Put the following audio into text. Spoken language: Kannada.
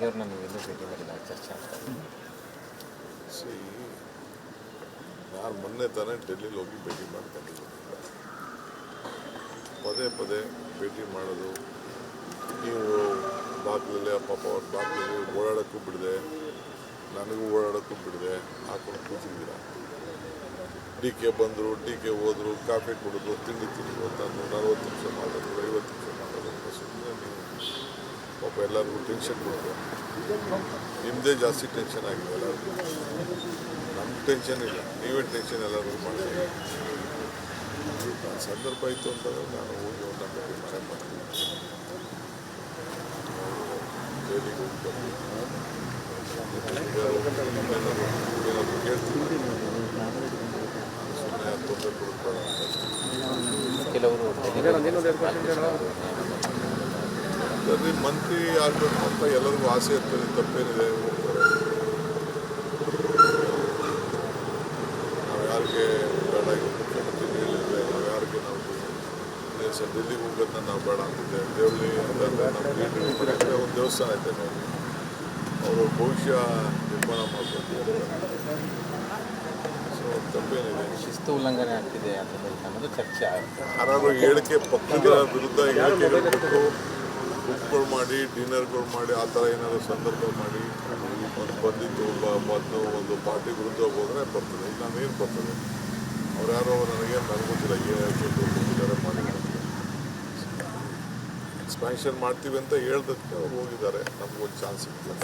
ಖರ್ಗೆ ಅವ್ರನ್ನ ನೀವು ಎಲ್ಲೂ ಭೇಟಿ ಮಾಡಿದಾಗ ಚರ್ಚೆ ಮಾಡ್ತಾರೆ? ಸಿ, ನಾನು ಮೊನ್ನೆ ತಾನೇ ಡೆಲ್ಲಿಲಿ ಹೋಗಿ ಭೇಟಿ ಮಾಡ್ಕೊಂಡಿದ್ದೀನಿ. ಪದೇ ಪದೇ ಭೇಟಿ ಮಾಡೋದು, ನೀವು ಬಾಗಿಲಲ್ಲೇ ಪಾಪ ಅವ್ರ ಬಾಗಿಲಲ್ಲಿ ಓಡಾಡೋಕ್ಕೂ ಬಿಡದೆ, ನನಗೂ ಓಡಾಡೋಕ್ಕೂ ಬಿಡದೆ ಹಾಕೊಂಡು ಕೂತಿದ್ದೀರ. ಡಿ ಕೆ ಬಂದರು, ಡಿ ಕೆ ಹೋದರು, ಕಾಫಿ ಕುಡಿದ್ರು, ತಿಂಡಿ ತಿಂದರು ಅಂತ 40 ನಿಮಿಷ ಮಾತಾಡಿದ್ರು, 50 ನಿಮಿಷ ಮಾತಾಡಿದ್ರು. ಸುಮ್ಮನೆ ನೀವು ಪಾಪ ಎಲ್ಲರಿಗೂ ಟೆನ್ಷನ್ ಕೊಡ್ತೀರ. ನಿಮ್ಮದೇ ಜಾಸ್ತಿ ಟೆನ್ಷನ್ ಆಗಿದೆ ಎಲ್ಲರಿಗೂ. ನಮ್ಗೆ ಟೆನ್ಷನ್ ಇಲ್ಲ, ನೀವೇ ಟೆನ್ಷನ್ ಎಲ್ಲರಿಗೂ ಮಾಡ್ತೀವಿ. ಸಂದರ್ಭ ಇತ್ತು ಅಂತಂದರೆ ನಾನು ಹೋಗಿ ಅವ್ರನ್ನ ಭೇಟಿ ಮಾಡ್ತೀನಿ. ದೆಹಲಿಗೆ ಹೋಗಿ ಬರ್ತೀನಿ, ಏನಾದರೂ ಕೇಳ್ತೀನಿ. ಸುಮ್ಮನೆ ತೊಂದರೆ ಕೊಡ್ಬೇಡ ಅಂತ. ಕೆಲವರು ಅದರಲ್ಲಿ ಮಂತ್ರಿ ಆಗಬೇಕು ಅಂತ ಎಲ್ಲರಿಗೂ ಆಸೆ ಇರ್ತದೆ, ತಪ್ಪೇನಿದೆ, ಹೋಗ್ತಾರೆ. ನಾವು ಯಾರಿಗೆ ಬೇಡ, ಮುಖ್ಯಮಂತ್ರಿ ಹೇಳಿದ್ರೆ ನಾವು ಯಾರಿಗೆ ನಾವು ಸರ್ ಡೆಲ್ಲಿಗೆ ಹೋಗೋದನ್ನ ನಾವು ಬೇಡ ಅಂತಿದ್ದೆ. ದೇವಳಿ ಅಂತಂದರೆ ನಮ್ಮ ಲೀಡ್ರ್ ಪಡೆಯಕ್ಕೆ ಒಂದು ದೇವಸ್ಥಾನ ಐತೆ, ನೋಡಿ ಅವರು ಭವಿಷ್ಯ ನಿರ್ಮಾಣ ಮಾಡಬೇಕು. ಸೊ ತಪ್ಪೇನಿದೆ, ಶಿಸ್ತು ಉಲ್ಲಂಘನೆ ಆಗ್ತಿದೆ ಅನ್ನೋದು ಚರ್ಚೆ ಆಗುತ್ತೆ. ಯಾರು ಹೇಳಿಕೆ ಪಕ್ಷದ ವಿರುದ್ಧ ಹೇಳಿಕೆಗಳು ಕೊಟ್ಟು ಬುಕ್ಗಳು ಮಾಡಿ, ಡಿನ್ನರ್ಗಳು ಮಾಡಿ, ಆ ಥರ ಏನಾದರೂ ಸಂದರ್ಭ ಮಾಡಿ ಒಂದು ಬಂದಿದ್ದು ಒಂದು ಪಾರ್ಟಿ ವಿರುದ್ಧ ಹೋದರೆ ಬರ್ತದೆ. ಈಗ ನಾನೇನು ಬರ್ತದೆ, ಅವ್ರು ಯಾರೋ ನನಗೇನು ಗೊತ್ತಿಲ್ಲ, ಏನು ಮಾಡಿ ಎಕ್ಸ್ಪ್ಯಾನ್ಷನ್ ಮಾಡ್ತೀವಿ ಅಂತ ಹೇಳ್ದಕ್ಕೆ ಅವ್ರು ಹೋಗಿದ್ದಾರೆ. ನಮಗೊಂದು ಚಾನ್ಸ್ ಸಿಗ್ತದೆ.